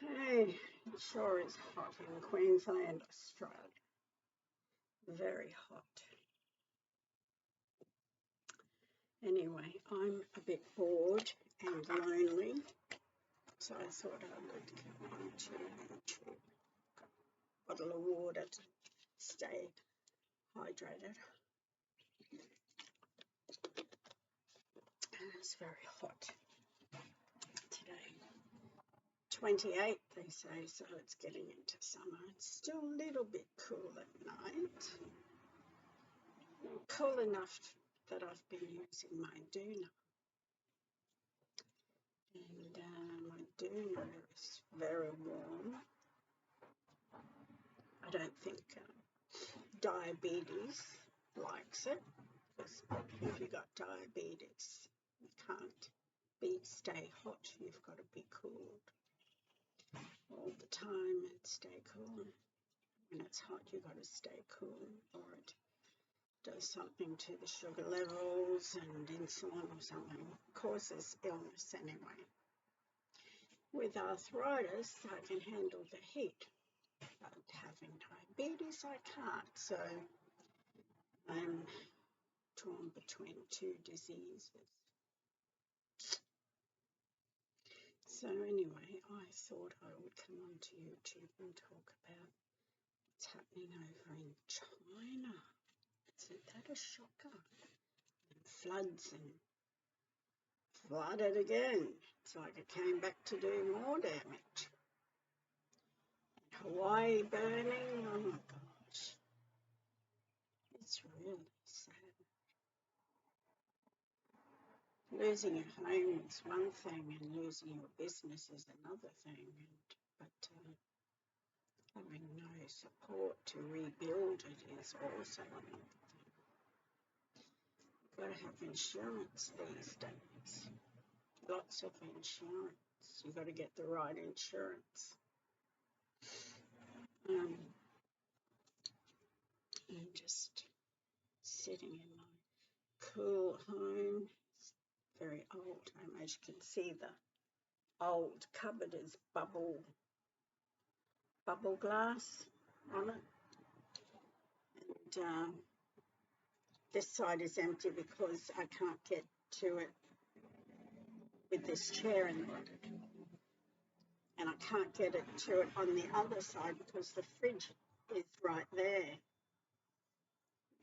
Hey, it sure is hot in Queensland, Australia. Very hot. Anyway, I'm a bit bored and lonely, so I thought I would come on to YouTube. Bottle of water to stay hydrated. And it's very hot today. 28, they say, so it's getting into summer. It's still a little bit cool at night. Cool enough that I've been using my doona. And my doona is very warm. I don't think diabetes likes it, because if you've got diabetes, you can't stay hot. You've got to be cooled all the time and stay cool. When it's hot, you've got to stay cool, or it does something to the sugar levels and insulin or something. It causes illness anyway. With arthritis, I can handle the heat, but having diabetes, I can't. So I'm torn between two diseases. So anyway, I thought I would come onto YouTube and talk about what's happening over in China. Isn't that a shocker? And floods and flooded again. It's like it came back to do more damage. Hawaii burning, oh my gosh. It's really sad. Losing your home is one thing and losing your business is another thing. But having no support to rebuild it is also another thing. You've got to have insurance these days. Lots of insurance. You've got to get the right insurance. I'm just sitting in my cool home. It's very old home. As you can see, the old cupboard is bubble glass on it. And this side is empty because I can't get to it with this chair in it. And I can't get it to it on the other side because the fridge is right there.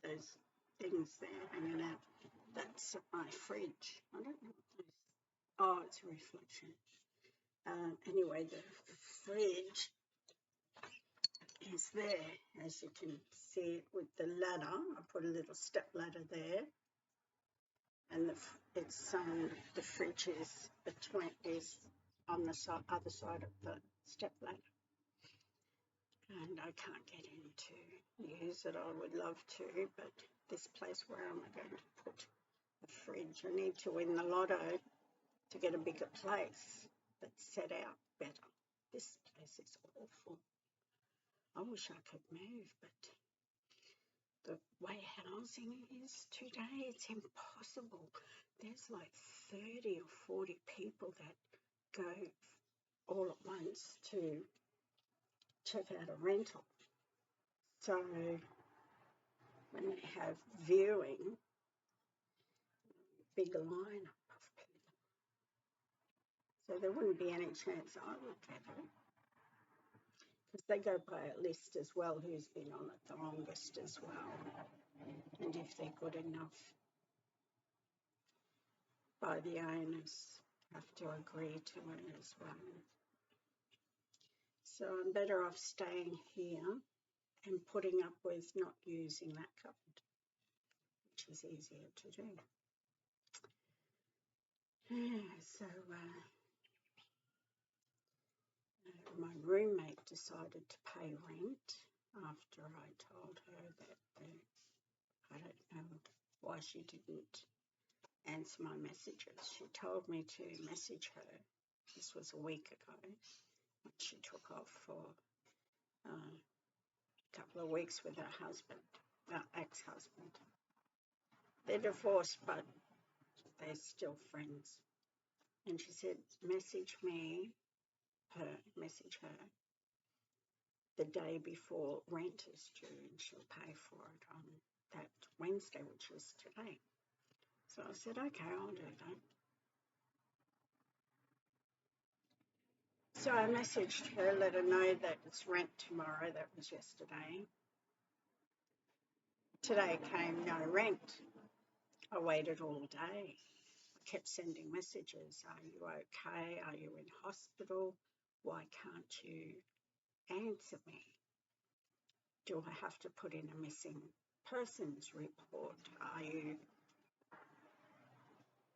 Those things there hanging out. That's my fridge. I don't know what those. Oh, it's a reflection. Anyway, the fridge is there, as you can see it with the ladder. I put a little step ladder there, and the fridge is on the other side of the step ladder, and I can't get in to use it. I would love to, but this place, where am I going to put the fridge? I need to win the lotto to get a bigger place that's set out better. This place is awful. I wish I could move, but the way housing is today, it's impossible. There's like 30 or 40 people that go all at once to check out a rental. So when they have viewing, big lineup of people. So there wouldn't be any chance I would get it, because they go by a list as well, who's been on it the longest as well, and if they're good enough. By the owners have to agree to it as well. So I'm better off staying here and putting up with not using that cupboard, which is easier to do. So my roommate decided to pay rent after I told her that I don't know why she didn't answer my messages. She told me to message her. This was a week ago. She took off for a couple of weeks with her husband, ex-husband. They're divorced, but they're still friends. And she said, message me message her the day before rent is due, and she'll pay for it on that Wednesday, which was today. So I said, okay, I'll do that. So I messaged her, let her know that it's rent tomorrow. That was yesterday. Today came no rent. I waited all day. I kept sending messages. Are you okay? Are you in hospital? Why can't you answer me? Do I have to put in a missing persons report?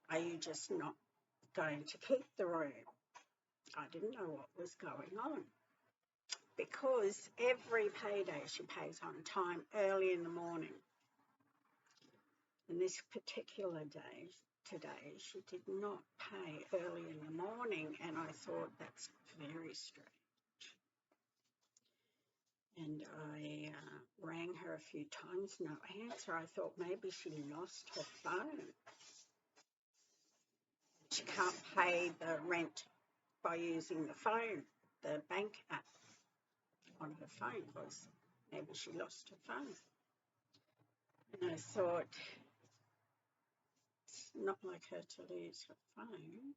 Are you just not going to keep the room? I didn't know what was going on, because every payday she pays on time early in the morning. And this particular day, today, she did not pay early in the morning, and I thought that's very strange. And I rang her a few times, no answer. I thought maybe she lost her phone. She can't pay the rent by using the phone, the bank app on her phone, because maybe she lost her phone. And I thought, it's not like her to lose her phone.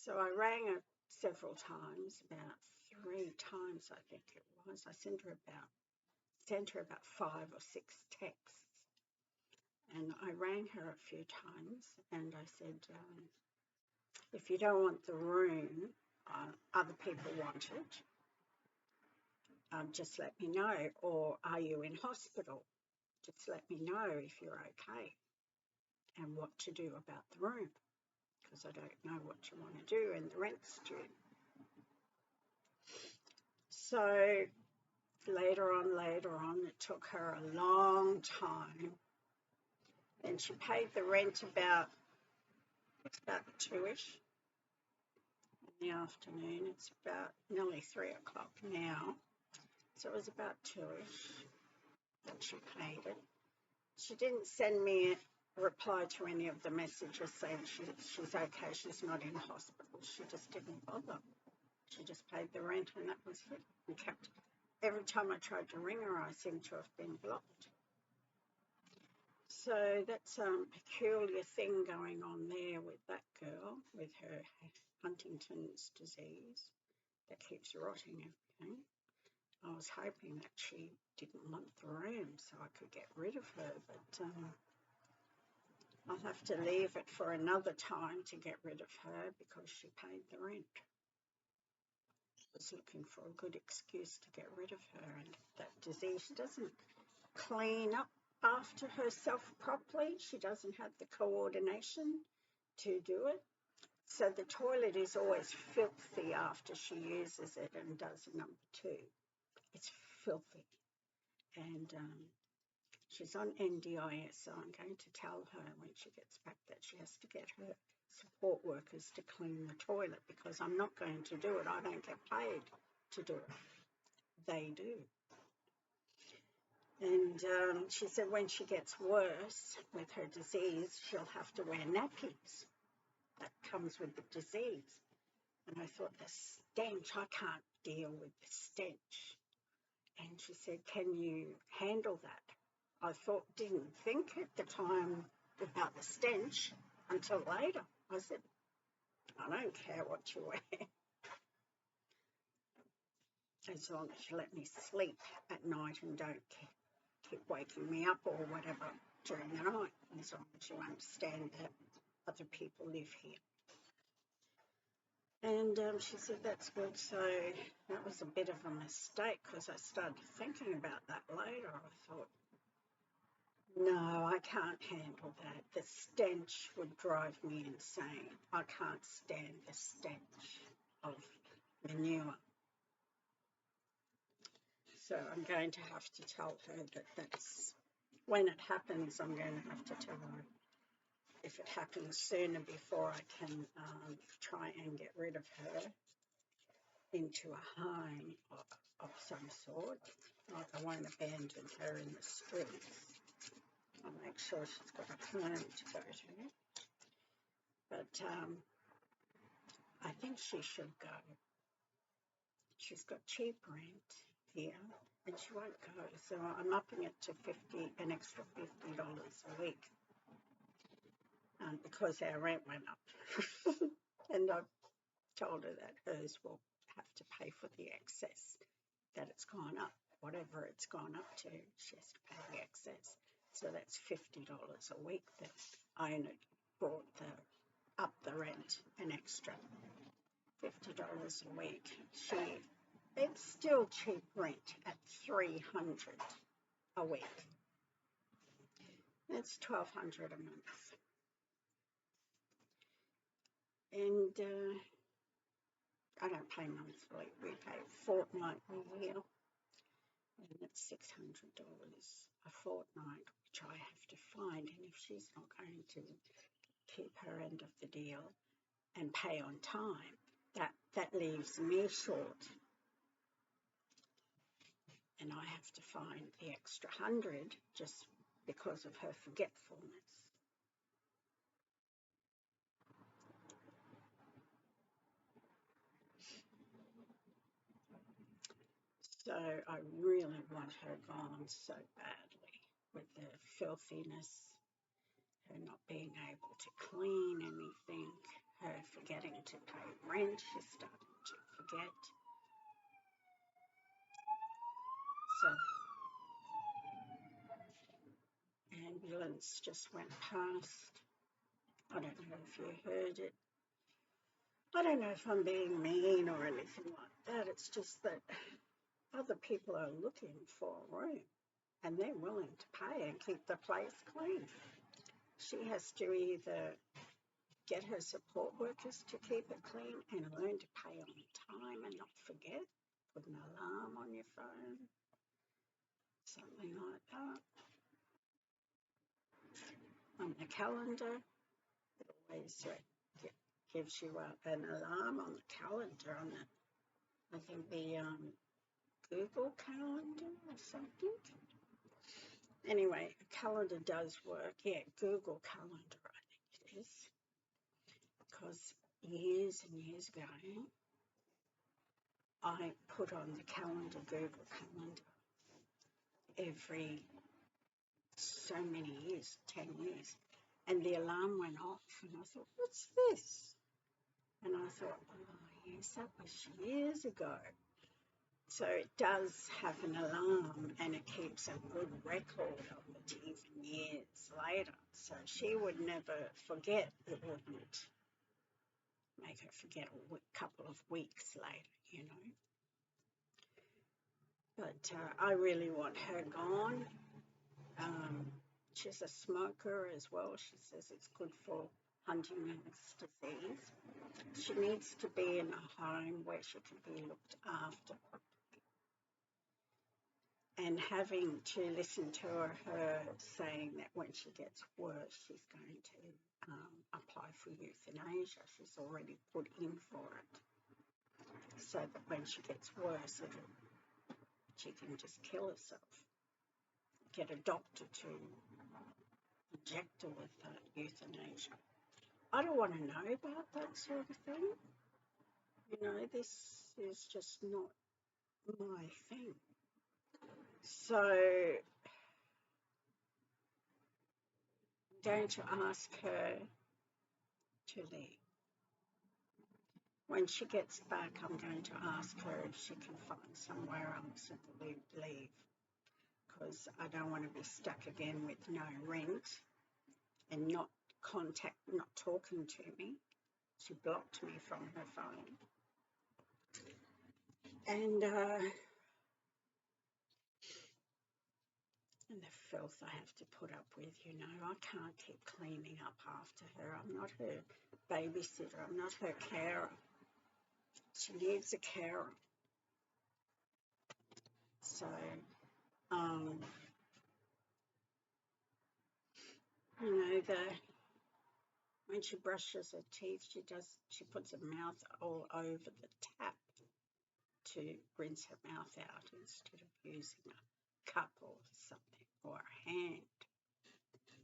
So I rang her several times, about 3 times I think it was. I sent her about 5 or 6 texts. And I rang her a few times and I said, if you don't want the room, other people want it, just let me know. Or are you in hospital? Just let me know if you're okay and what to do about the room, because I don't know what you want to do and the rent's due. So later on, it took her a long time. And she paid the rent about 2ish in the afternoon. It's about nearly 3 o'clock now. So it was about 2ish that she paid it. She didn't send me a reply to any of the messages saying she's okay, she's not in hospital. She just didn't bother. She just paid the rent and that was it. And every time I tried to ring her, I seemed to have been blocked. So that's a peculiar thing going on there with that girl, with her Huntington's disease that keeps rotting everything. I was hoping that she didn't want the room so I could get rid of her, but I'll have to leave it for another time to get rid of her because she paid the rent. I was looking for a good excuse to get rid of her, and that disease, she doesn't clean up after herself properly. She doesn't have the coordination to do it. So the toilet is always filthy after she uses it and does number 2. It's filthy. And she's on NDIS, so I'm going to tell her when she gets back that she has to get her support workers to clean the toilet, because I'm not going to do it. I don't get paid to do it. They do. And she said when she gets worse with her disease, she'll have to wear nappies. That comes with the disease. And I thought, the stench, I can't deal with the stench. And she said, can you handle that? I didn't think at the time about the stench until later. I said, I don't care what you wear, as long as you let me sleep at night and don't keep waking me up or whatever during the night, as long as you understand that other people live here. And she said, that's good. So that was a bit of a mistake, because I started thinking about that later. I thought, no, I can't handle that. The stench would drive me insane. I can't stand the stench of manure. So I'm going to have to tell her that's, when it happens, I'm going to have to tell her if it happens sooner, before I can try and get rid of her into a home of some sort. Like, I won't abandon her in the streets. I'll make sure she's got a home to go to. But I think she should go. she's got cheap rent here and she won't go. So I'm upping it to an extra $50 a week because our rent went up. And I've told her that hers will have to pay for the excess, that it's gone up. Whatever it's gone up to, she has to pay the excess. So that's $50 a week that I only brought up the rent an extra $50 a week. It's still cheap rent at $300 a week. That's $1,200 a month. And I don't pay monthly, we pay fortnightly here, and it's $600 a fortnight, which I have to find. And if she's not going to keep her end of the deal and pay on time, that leaves me short, and I have to find the extra 100 just because of her forgetfulness. So I really want her gone so badly, with the filthiness, her not being able to clean anything, her forgetting to pay rent. She's starting to forget. So ambulance just went past. I don't know if you heard it. I don't know if I'm being mean or anything like that. It's just that other people are looking for a room and they're willing to pay and keep the place clean. She has to either get her support workers to keep it clean and learn to pay on time and not forget. Put an alarm on your phone, something like that. On the calendar, it always gives you an alarm on the calendar, on the, I think the Google Calendar or something. Anyway, a calendar does work. Yeah, Google Calendar, I think it is. Because years and years ago, I put on the calendar, Google Calendar, every so many years, 10 years, and the alarm went off, and I thought, what's this? And I thought, oh yes, that was years ago. So it does have an alarm, and it keeps a good record of it even years later. So she would never forget. It wouldn't make her forget a couple of weeks later, you know. But I really want her gone. She's a smoker as well. She says it's good for Huntington's disease. She needs to be in a home where she can be looked after. And having to listen to her saying that when she gets worse, she's going to apply for euthanasia. She's already put in for it. So that when she gets worse, she can just kill herself. Get a doctor to inject her with euthanasia. I don't want to know about that sort of thing. You know, this is just not my thing. So I'm going to ask her to leave. When she gets back, I'm going to ask her if she can find somewhere else to leave, because I don't want to be stuck again with no rent and not talking to me. She blocked me from her phone. And the filth I have to put up with, you know. I can't keep cleaning up after her. I'm not her babysitter. I'm not her carer. She needs a carer. So, you know, when she brushes her teeth, she puts her mouth all over the tap to rinse her mouth out instead of using a cup or something, or a hand.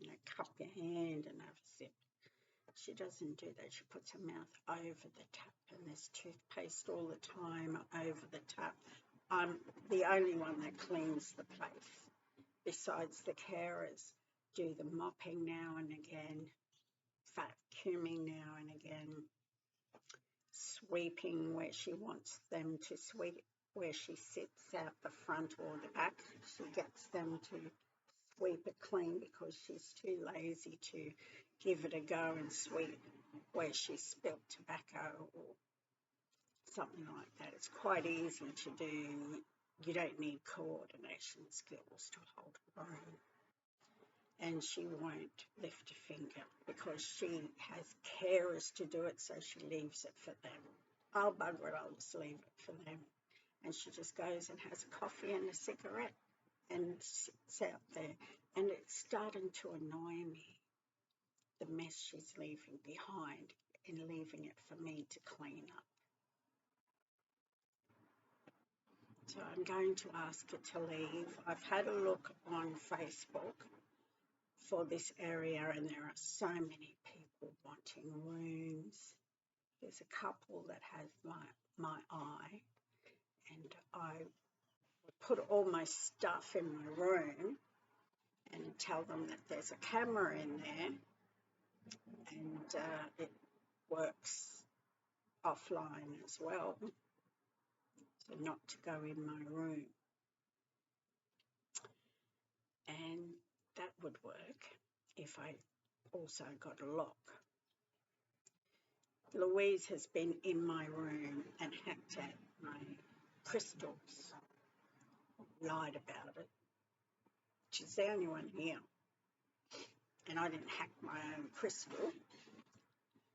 You know, cup your hand and have a sip. She doesn't do that. She puts her mouth over the tap, and there's toothpaste all the time over the tap. I'm the only one that cleans the place, besides the carers. Do the mopping now and again, vacuuming now and again, sweeping where she wants them to sweep, where she sits out the front or the back. She gets them to sweep it clean because she's too lazy to give it a go and sweep where she spilt tobacco or something like that. It's quite easy to do. You don't need coordination skills to hold a broom. And she won't lift a finger because she has carers to do it, so she leaves it for them. I'll bugger it, I'll just leave it for them. And she just goes and has a coffee and a cigarette and sits out there. And it's starting to annoy me, the mess she's leaving behind and leaving it for me to clean up. So I'm going to ask her to leave. I've had a look on Facebook for this area, and there are so many people wanting rooms. There's a couple that has my eye, and I would put all my stuff in my room and tell them that there's a camera in there, and it works offline as well, so not to go in my room. And that would work if I also got a lock. Louise has been in my room and hacked at my crystals, lied about it. She's the only one here, and I didn't hack my own crystal.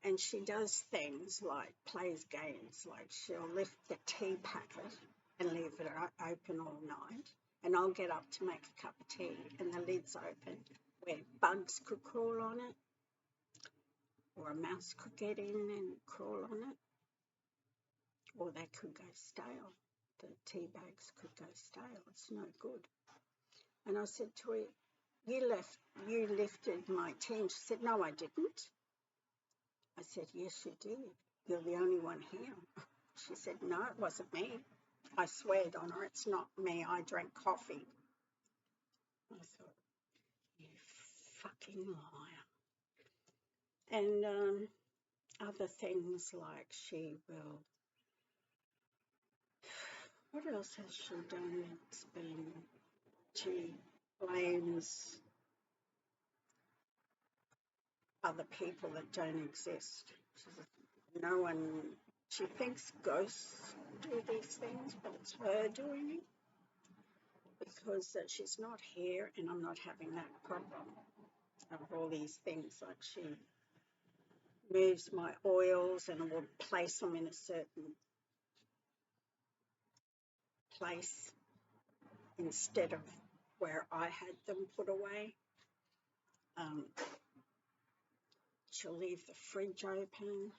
And she does things like plays games, like she'll lift the tea packet and leave it open all night, and I'll get up to make a cup of tea and the lid's open where bugs could crawl on it, or a mouse could get in and crawl on it, or they could go stale. The tea bags could go stale. It's no good. And I said to her, you lifted my tea. And she said, no, I didn't. I said, yes, you did. You're the only one here. She said, no, it wasn't me. I swear on her, it's not me. I drank coffee. I thought, you fucking liar. And other things like she will, what else has she done? It's been, she blames other people that don't exist. No one, she thinks ghosts do these things, but it's her doing it because she's not here and I'm not having that problem of all these things. Like she moves my oils and will place them in a certain place instead of where I had them put away. She'll leave the fridge open.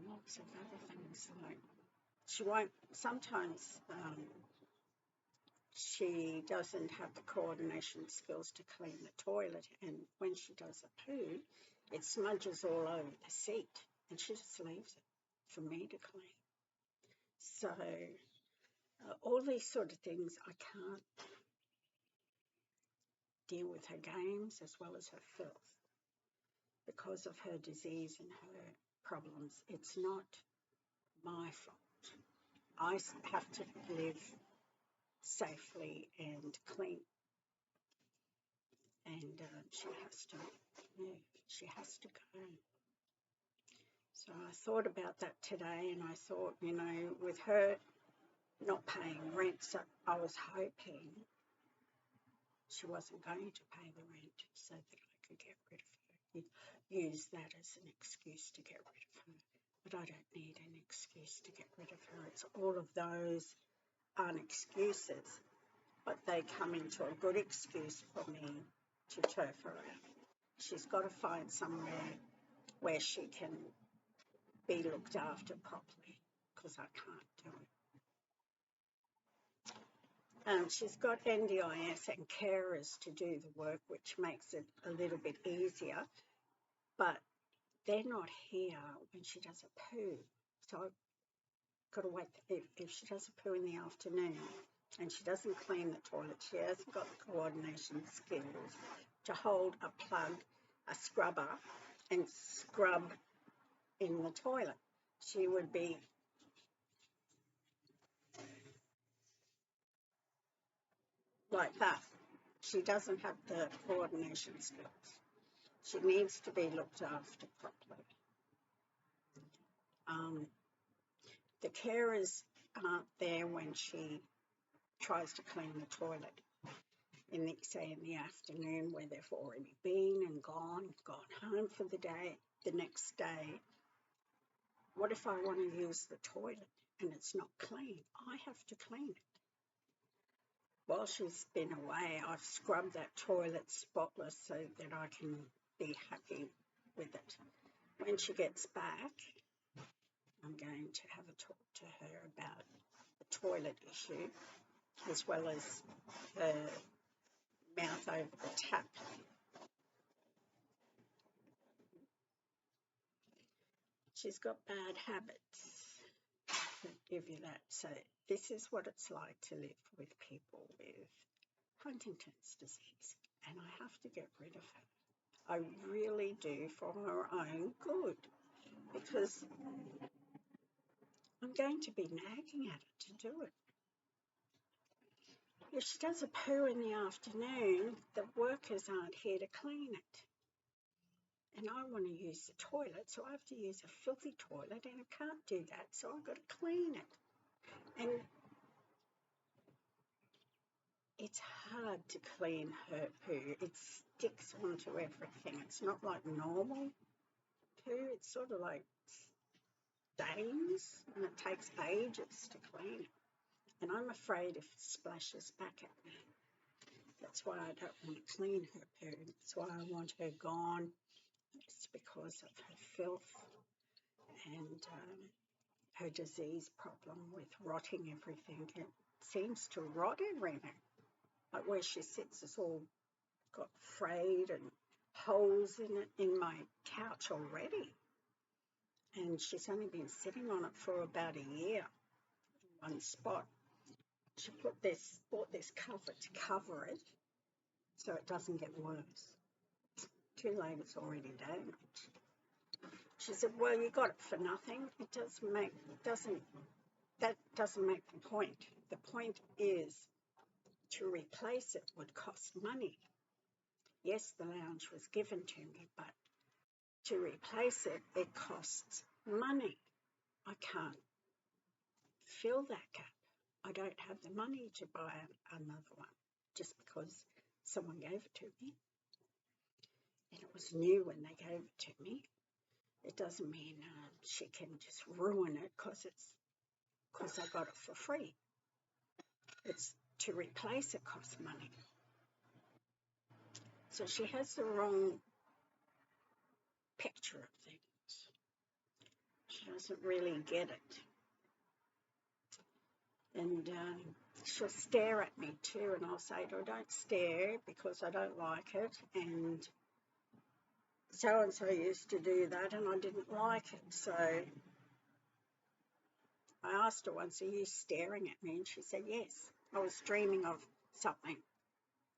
Lots of other things, like she won't, sometimes she doesn't have the coordination skills to clean the toilet, and when she does the poo, it smudges all over the seat, and she just leaves it for me to clean. So all these sort of things, I can't deal with her games as well as her filth because of her disease and her problems. It's not my fault. I have to live safely and clean, and she has to move. She has to go. So I thought about that today, and I thought, you know, with her not paying rent, so I was hoping she wasn't going to pay the rent so that I could get rid of her. Use that as an excuse to get rid of her. But I don't need an excuse to get rid of her. It's all of those aren't excuses, but they come into a good excuse for me to turf her out. She's got to find somewhere where she can be looked after properly, because I can't do She's got NDIS and carers to do the work, which makes it a little bit easier, but they're not here when she does a poo. So I've got to wait. If she does a poo in the afternoon and she doesn't clean the toilet, she hasn't got the coordination skills to hold a plug, a scrubber, and scrub in the toilet. She would be like that. She doesn't have the coordination skills. She needs to be looked after properly. The carers aren't there when she tries to clean the toilet, say in the afternoon, where they've already been and gone home for the day. The next day, what if I want to use the toilet and it's not clean? I have to clean it. While she's been away, I've scrubbed that toilet spotless so that I can be happy with it. When she gets back, I'm going to have a talk to her about the toilet issue, as well as her mouth over the tap. She's got bad habits. I'll give you that. So this is what it's like to live with people with Huntington's disease, and I have to get rid of her. I really do, for her own good, because I'm going to be nagging at her to do it. If she does a poo in the afternoon, the workers aren't here to clean it. And I want to use the toilet, so I have to use a filthy toilet, and I can't do that, so I've got to clean it. And it's hard to clean her poo. It sticks onto everything. It's not like normal poo. It's sort of like stains, and it takes ages to clean it. And I'm afraid if it splashes back at me. That's why I don't want to clean her poo. That's why I want her gone. It's because of her filth and her disease problem with rotting everything. It seems to rot everything. Like where she sits, it's all got frayed and holes in it in my couch already. And she's only been sitting on it for about a year in one spot. She bought this cover to cover it so it doesn't get worse. Too late, it's already damaged. She said, well, you got it for nothing. That doesn't make the point. The point is to replace it would cost money. Yes, the lounge was given to me, but to replace it, it costs money. I can't fill that gap. I don't have the money to buy another one just because someone gave it to me. And it was new when they gave it to me. It doesn't mean she can just ruin it because I got it for free. It's to replace it costs money. So she has the wrong picture of things. She doesn't really get it. And she'll stare at me too, and I'll say to her, don't stare because I don't like it. And so used to do that, and I didn't like it. So I asked her once, are you staring at me? And she said, yes. I was dreaming of something.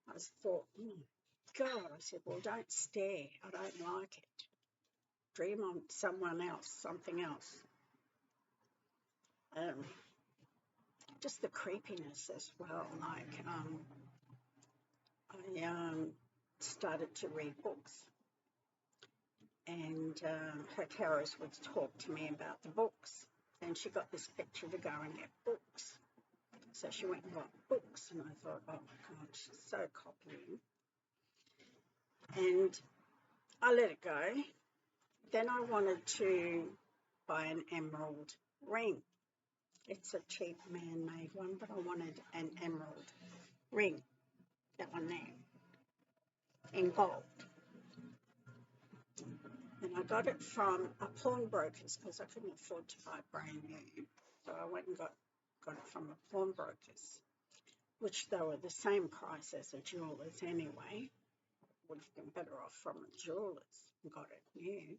I thought, God. I said, well, don't stare. I don't like it. Dream on someone else, something else. Just the creepiness as well. Like, I started to read books, and her carers would talk to me about the books. And she got this picture to go and get books. So she went and got books, and I thought, oh my God, she's so copying. And I let it go. Then I wanted to buy an emerald ring. It's a cheap man-made one, but I wanted an emerald ring, that one there, in gold. And I got it from a pawnbroker's because I couldn't afford to buy brand new. So I went and got it from a pawnbroker's. which they were the same price as a jeweller's anyway. Would have been better off from a jeweller's, got it new.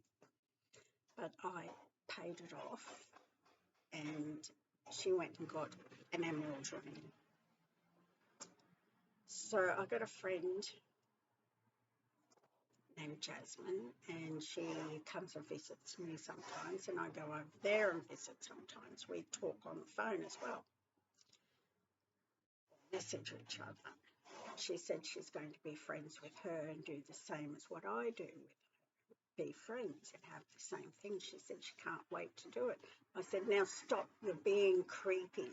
But I paid it off, and she went and got an emerald ring. So I got a friend named Jasmine, and she comes and visits me sometimes, and I go over there and visit sometimes. We talk on the phone as well, message each other. She said she's going to be friends with her and do the same as what I do with her, be friends and have the same thing. She said she can't wait to do it. I said, now stop, you're being creepy.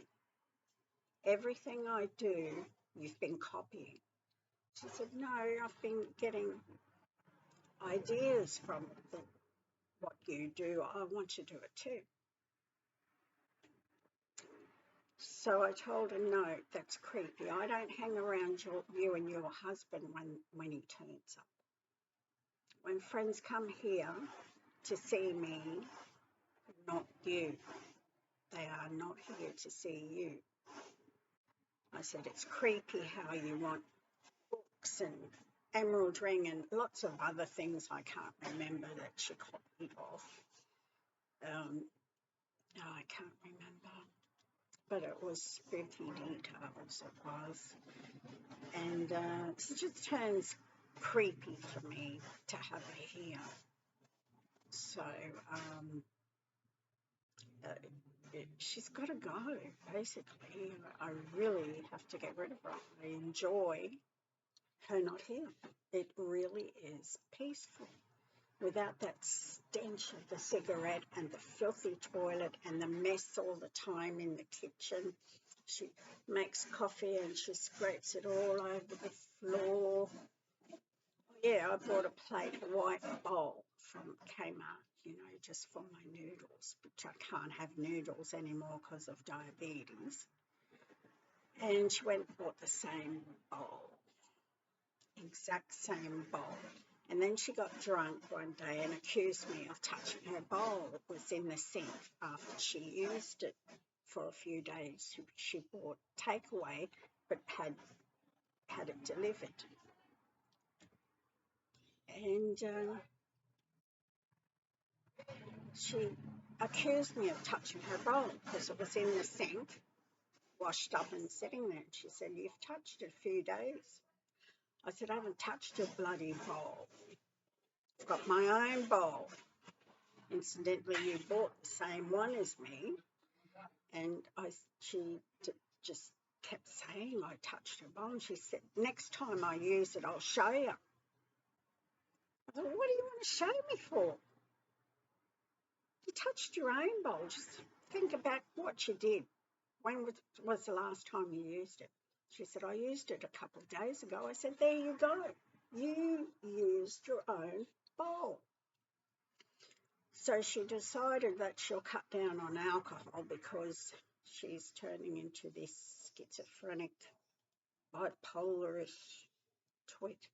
Everything I do, you've been copying. She said, no, I've been getting ideas from what you do. I want to do it too. So I told her, no, that's creepy. I don't hang around you and your husband when he turns up. When friends come here to see me, not you. They are not here to see you. I said, it's creepy how you want books and emerald ring and lots of other things I can't remember that she copied off. I can't remember. But it was spooky details, it was. And it just turns creepy for me to have her here. So she's got to go, basically. I really have to get rid of her. I enjoy her not here. It really is peaceful. Without that stench of the cigarette and the filthy toilet and the mess all the time in the kitchen. She makes coffee and she scrapes it all over the floor. Yeah, I bought a plate, a white bowl from Kmart, you know, just for my noodles, which I can't have noodles anymore because of diabetes. And she went and bought the same bowl, exact same bowl. And then she got drunk one day and accused me of touching her bowl. It was in the sink after she used it for a few days. She bought takeaway, but had it delivered. And she accused me of touching her bowl because it was in the sink, washed up and sitting there. She said, you've touched it a few days. I said, I haven't touched your bloody bowl. I've got my own bowl. Incidentally, you bought the same one as me. And she just kept saying I touched her bowl. And she said, next time I use it, I'll show you. I thought, what do you want to show me for? You touched your own bowl. Just think about what you did. When was the last time you used it? She said, I used it a couple of days ago. I said, there you go. You used your own bowl. So she decided that she'll cut down on alcohol because she's turning into this schizophrenic, bipolar-ish twit.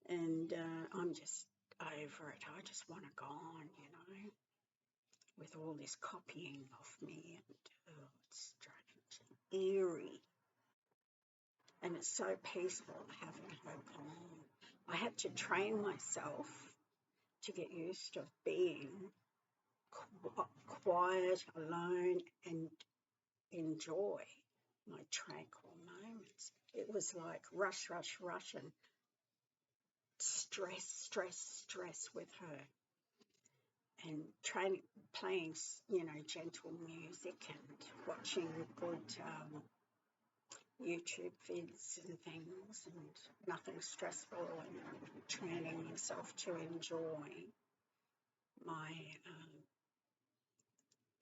And I'm just over it. I just want to go on, you know, with all this copying of me. And it's strange and eerie. And it's so peaceful having her gone. I had to train myself to get used to being quiet, alone, and enjoy my tranquil moments. It was like rush, rush, rush, and stress with her. And playing, you know, gentle music and watching good YouTube vids and things, and nothing stressful, and training myself to enjoy my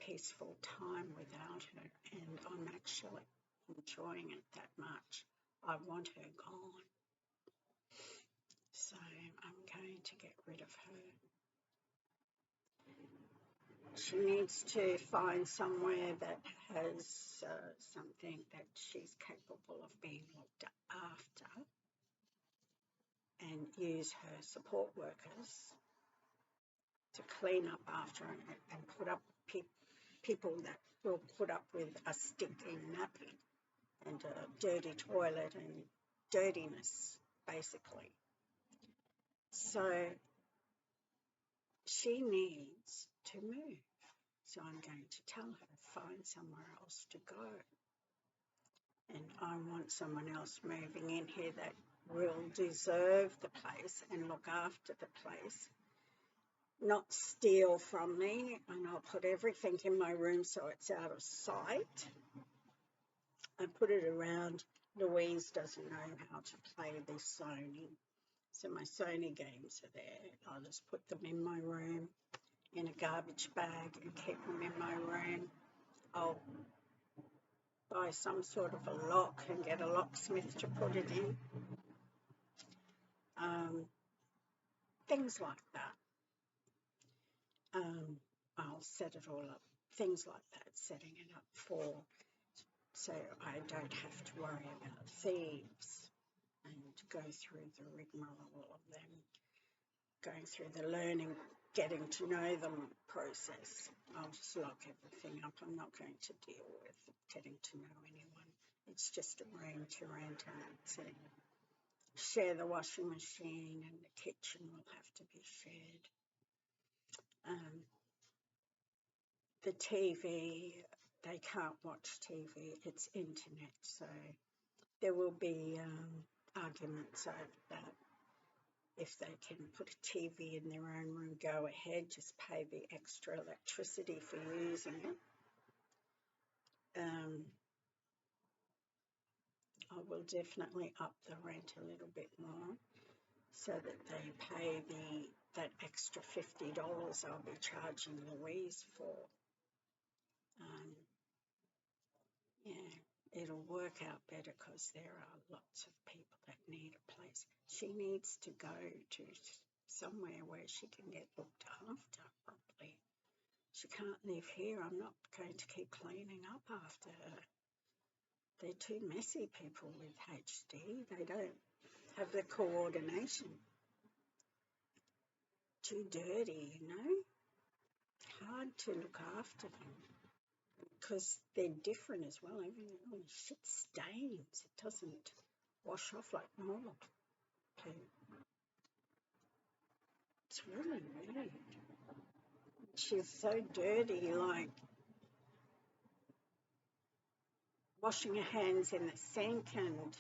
peaceful time without her. And I'm actually enjoying it that much. I want her gone. So I'm going to get rid of her. She needs to find somewhere that has something that she's capable of being looked after, and use her support workers to clean up after her and put up people that will put up with a stinking nappy and a dirty toilet and dirtiness, basically. So she needs to move. So I'm going to tell her, find somewhere else to go. And I want someone else moving in here that will deserve the place and look after the place, not steal from me, and I'll put everything in my room so it's out of sight. I put it around. Louise doesn't know how to play this Sony, so my Sony games are there. I'll just put them in my room in a garbage bag and keep them in my room. I'll buy some sort of a lock and get a locksmith to put it in. Things like that. I'll set it all up. Things like that, setting it up so I don't have to worry about thieves and go through the rigmarole of them, going through the learning, getting to know them process. I'll just lock everything up. I'm not going to deal with getting to know anyone. It's just a room to rent and that's it. Share the washing machine and the kitchen will have to be shared. The TV, they can't watch TV, it's internet, so there will be arguments over that. If they can put a TV in their own room, go ahead, just pay the extra electricity for using it. I will definitely up the rent a little bit more so that they pay that extra $50 I'll be charging Louise for. Yeah, it'll work out better because there are lots of people that need a place. She needs to go to somewhere where she can get looked after properly. She can't live here. I'm not going to keep cleaning up after her. They're too messy, people with HD. They don't have the coordination. Too dirty, you know? Hard to look after them because they're different as well. Everything, shit stains. It doesn't wash off like normal. It's really weird. She's so dirty, like washing her hands in the sink and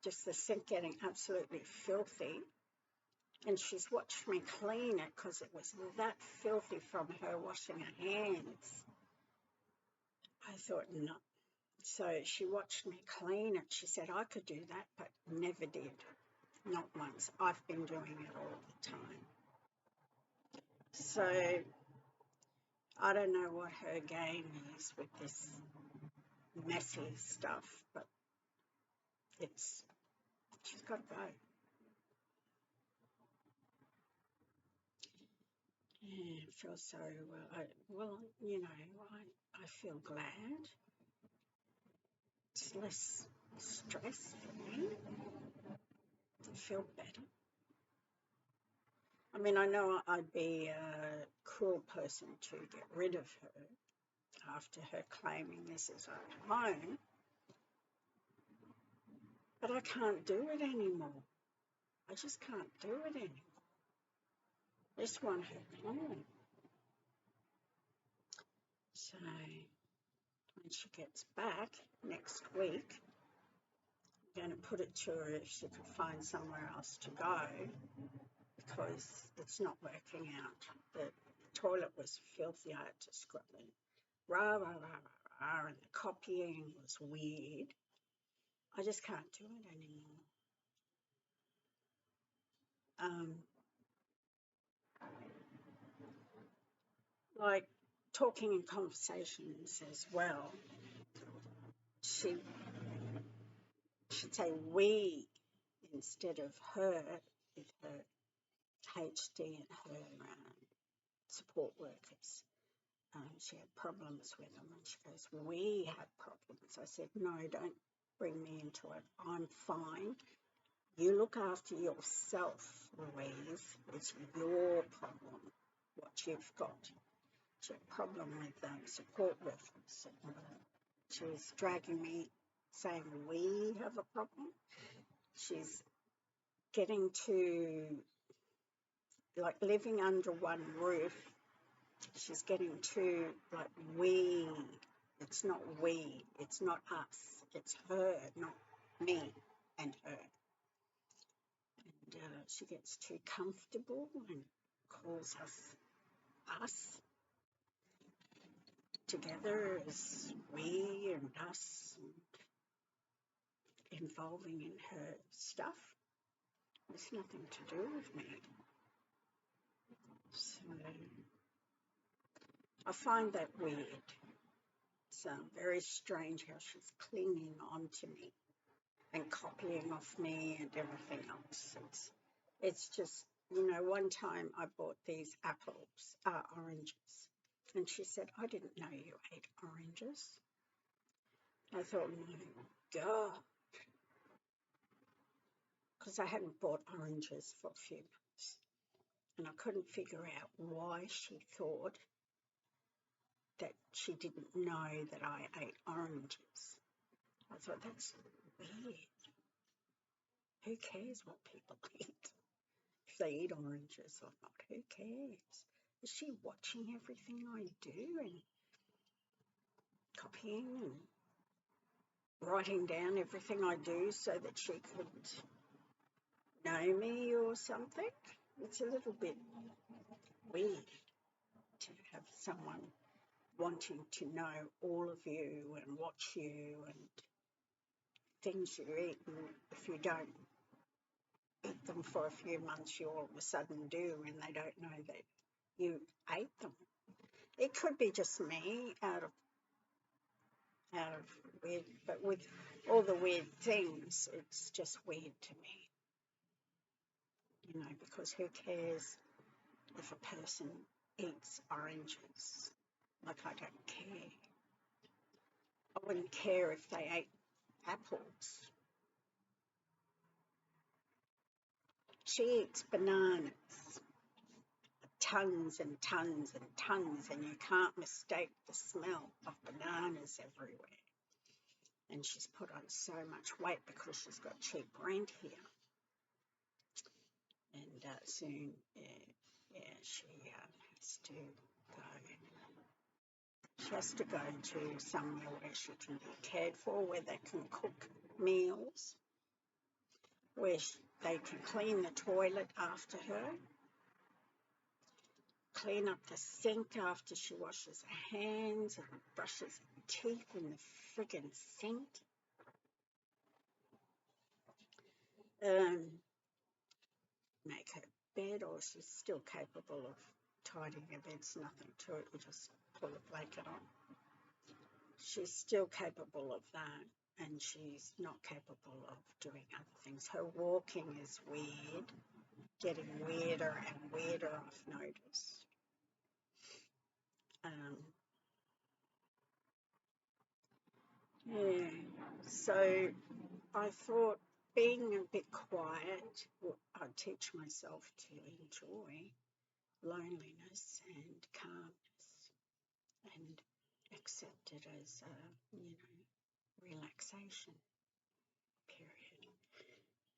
just the sink getting absolutely filthy. And she's watched me clean it because it was that filthy from her washing her hands. I thought, no. So she watched me clean it. She said I could do that, but never did. Not once. I've been doing it all the time. So I don't know what her game is with this messy stuff, but she's got to go. Yeah, I feel so well. You know, I feel glad. It's less stress for me. I feel better. I mean, I know I'd be a cruel person to get rid of her after her claiming this is her home, but I can't do it anymore. I just can't do it anymore. I just want her gone. So when she gets back next week, I'm going to put it to her if she could find somewhere else to go because it's not working out. The toilet was filthy. I had to scrub it. Rah, rah, rah, rah, rah, and the copying was weird. I just can't do it anymore. Like talking in conversations as well. She should say we instead of her with her HD and her support workers. She had problems with them and she goes, we had problems. I said, no, don't bring me into it. I'm fine. You look after yourself, Louise. It's your problem, what you've got. She had a problem with support workers. She was dragging me saying we have a problem. She's getting to, like, living under one roof. She's getting to, like, we. It's not we. It's not us. It's her, not me and her. And she gets too comfortable and calls us together as we and us, and involving in her stuff. It's nothing to do with me. So I find that weird. It's very strange how she's clinging on to me and copying off me and everything else. It's just, one time I bought these oranges, and she said, I didn't know you ate oranges. I thought, my God, because I hadn't bought oranges for a few months, and I couldn't figure out why she thought that she didn't know that I ate oranges. I thought, that's weird. Who cares what people eat? If they eat oranges or not, who cares? Is she watching everything I do and copying and writing down everything I do so that she could know me or something? It's a little bit weird to have someone wanting to know all of you and watch you and things you eat, and if you don't eat them for a few months, you all of a sudden do, and they don't know that you ate them. It could be just me out of weird, but with all the weird things, it's just weird to me, because who cares if a person eats oranges? Like, I don't care. I wouldn't care if they ate apples. She eats bananas, tons and tons and tons, and you can't mistake the smell of bananas everywhere. And she's put on so much weight because she's got cheap rent here. And soon, she has to go. She has to go to somewhere where she can be cared for, where they can cook meals, where they can clean the toilet after her, clean up the sink after she washes her hands and brushes her teeth in the friggin' sink. Make her bed, or she's still capable of tidying her bed. It's nothing to it, you just pull a blanket on. She's still capable of that, and she's not capable of doing other things. Her walking is weird, getting weirder and weirder, I've noticed. So I thought being a bit quiet, I'd teach myself to enjoy loneliness and calmness and accept it as a, relaxation period.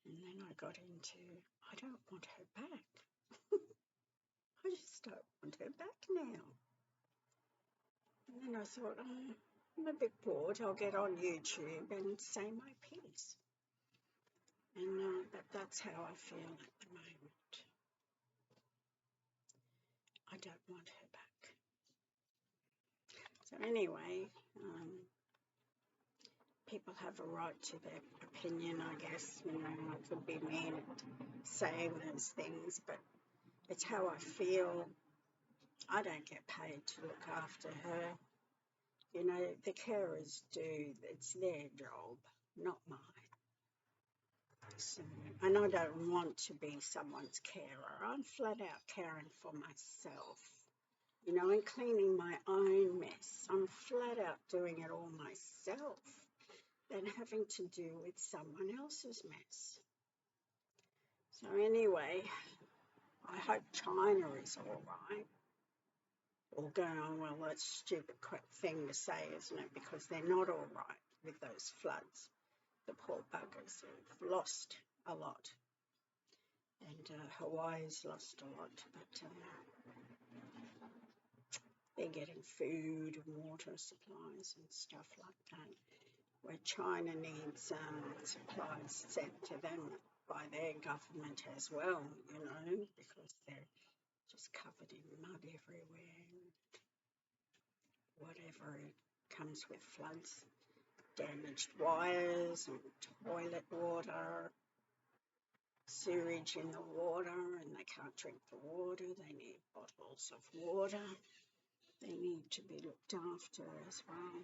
And then I got into, I don't want her back. I just don't want her back now. And then I thought, I'm a bit bored. I'll get on YouTube and say my piece. And that's how I feel at the moment. I don't want her back. So anyway, people have a right to their opinion, I guess. I could be mean at saying those things, but it's how I feel. I don't get paid to look after her. The carers do. It's their job, not mine. So, and I don't want to be someone's carer. I'm flat out caring for myself, and cleaning my own mess. I'm flat out doing it all myself than having to do with someone else's mess. So anyway, I hope China is all right. Or going, well, that's a stupid thing to say, isn't it? Because they're not all right. with those floods. The poor buggers have lost a lot, and Hawaii's lost a lot, but they're getting food and water supplies and stuff like that, where China needs supplies sent to them by their government as well, you know, because they're just covered in mud everywhere, whatever comes with floods, damaged wires and toilet water, sewage in the water, and they can't drink the water. They need bottles of water. They need to be looked after as well.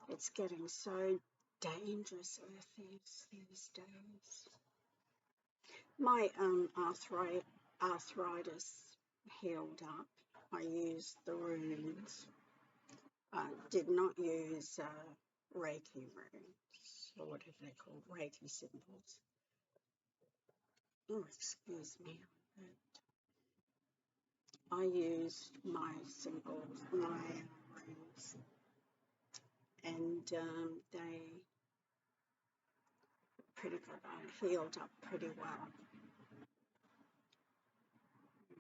It's getting so dangerous, Earth is, these days. My arthritis healed up. I used the runes. Did not use Reiki runes, or whatever they're called, Reiki symbols. Oh, excuse me. I used my symbols, my runes, and they were pretty good. I healed up pretty well.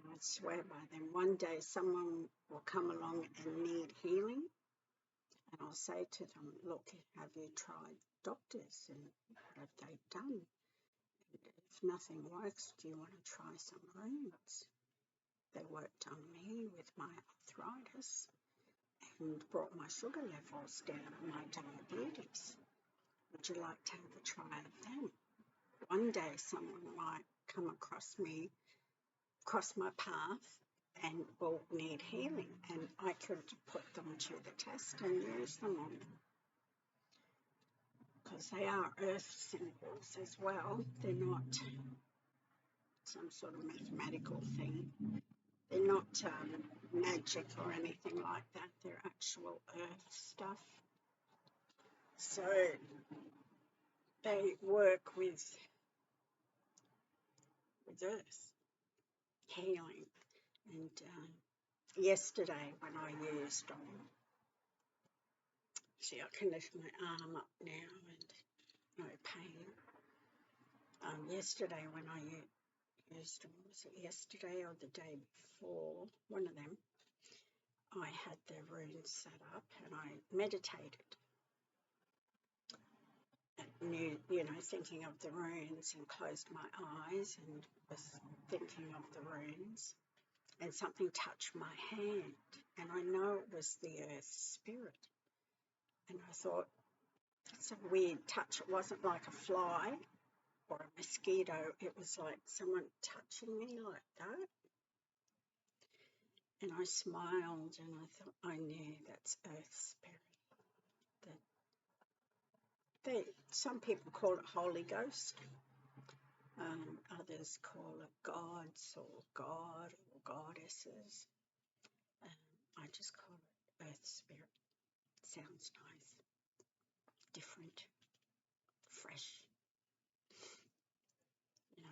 I swear by them. One day someone will come along and need healing, and I'll say to them, look, have you tried doctors, and what have they done? And if nothing works, do you want to try some runes? They worked on me with my arthritis and brought my sugar levels down and my diabetes. Would you like to have a try of them? One day someone might come across me, cross my path, and will need healing, and I could put them to the test and use them on them. Because they are earth symbols as well. They're not some sort of mathematical thing. They're not magic or anything like that. They're actual earth stuff. So they work with earth, healing. And yesterday when I used them, see, I can lift my arm up now and no pain. Yesterday when I used them, was it yesterday or the day before, one of them, I had the runes set up and I meditated. You know, thinking of the runes, and closed my eyes and was thinking of the runes, and something touched my hand, and I know it was the earth spirit, and I thought, it's a weird touch. It wasn't like a fly or a mosquito, it was like someone touching me like that, and I smiled and I thought, I knew that's earth spirit. Some people call it Holy Ghost, others call it gods or God or goddesses. I just call it earth spirit. Sounds nice, different, fresh, you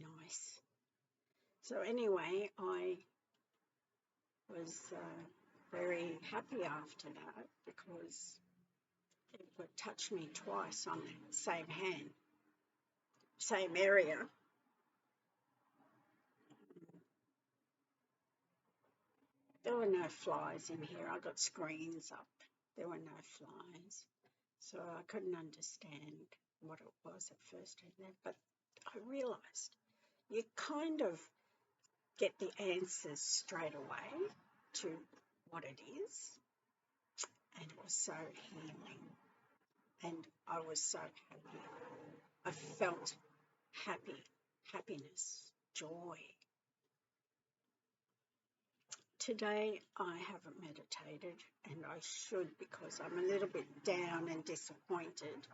know, nice. So anyway, I was very happy after that, because it would touch me twice on the same hand, same area. There were no flies in here. I got screens up. There were no flies. So I couldn't understand what it was at first. But I realised you kind of get the answers straight away to what it is. And it was so healing. And I was so happy. I felt happy, happiness, joy. Today I haven't meditated, and I should, because I'm a little bit down and disappointed.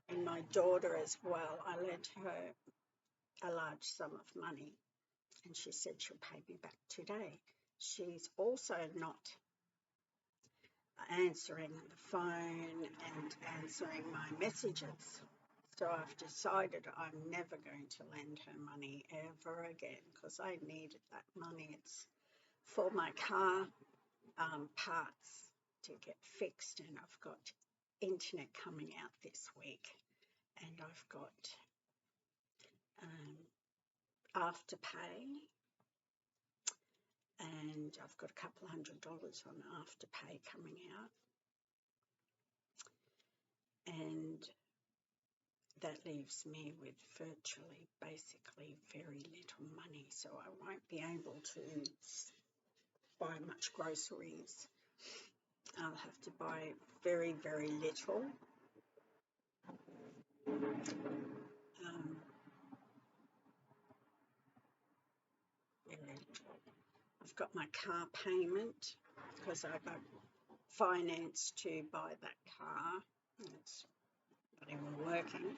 And my daughter as well, I lent her a large sum of money, and she said she'll pay me back today. She's also not answering the phone and answering my messages. So I've decided I'm never going to lend her money ever again, because I needed that money. It's for my car parts to get fixed, and I've got internet coming out this week, and I've got Afterpay, and I've got a couple $100 on Afterpay coming out, and that leaves me with virtually, basically, very little money, so I won't be able to buy much groceries. I'll have to buy very, very little. Very little. I've got my car payment because I got finance to buy that car. It's not even working.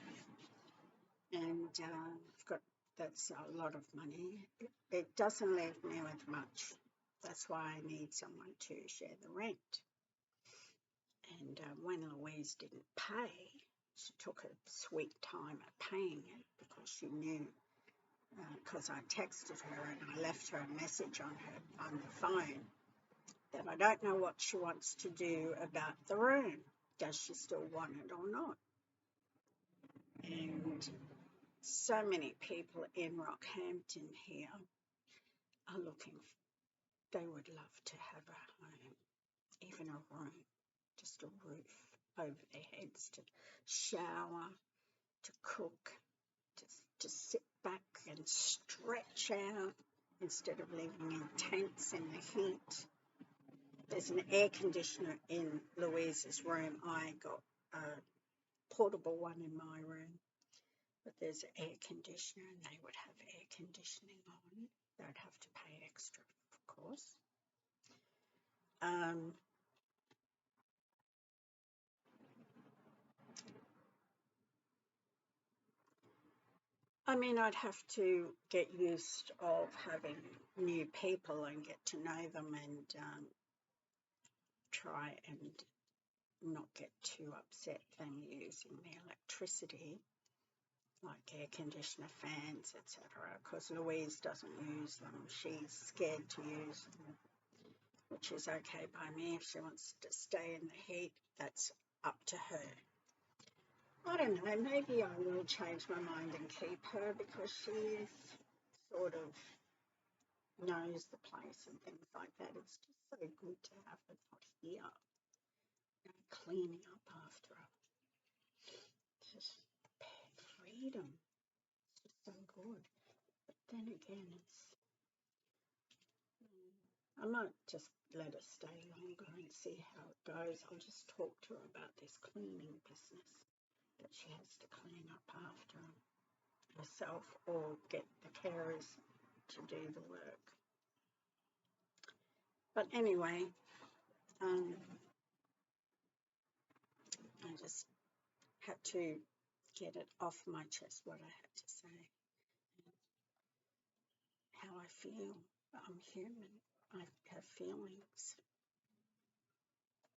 And I've got, that's a lot of money. It doesn't leave me with much. That's why I need someone to share the rent. And when Louise didn't pay, she took a sweet time at paying it because she knew, because I texted her and I left her a message on the phone that I don't know what she wants to do about the room. Does she still want it or not? And so many people in Rockhampton here are looking, they would love to have a home, even a room, just a roof over their heads, to shower, to cook, to sit back and stretch out instead of living in tents in the heat. There's an air conditioner in Louise's room. I got a portable one in my room, but there's an air conditioner and they would have air conditioning on. They'd have to pay extra, of course. I mean, I'd have to get used of having new people and get to know them and try and not get too upset them using the electricity, like air conditioner, fans, etc. Because Louise doesn't use them. She's scared to use them, which is okay by me. If she wants to stay in the heat, that's up to her. I don't know, maybe I will change my mind and keep her because she sort of knows the place and things like that. It's just so good to have her not here, cleaning up after her. Just freedom. It's just so good. But then again, I might just let her stay longer and see how it goes. I'll just talk to her about this cleaning business, that she has to clean up after herself or get the carers to do the work. But anyway, I just had to get it off my chest, what I had to say, how I feel. I'm human. I have feelings.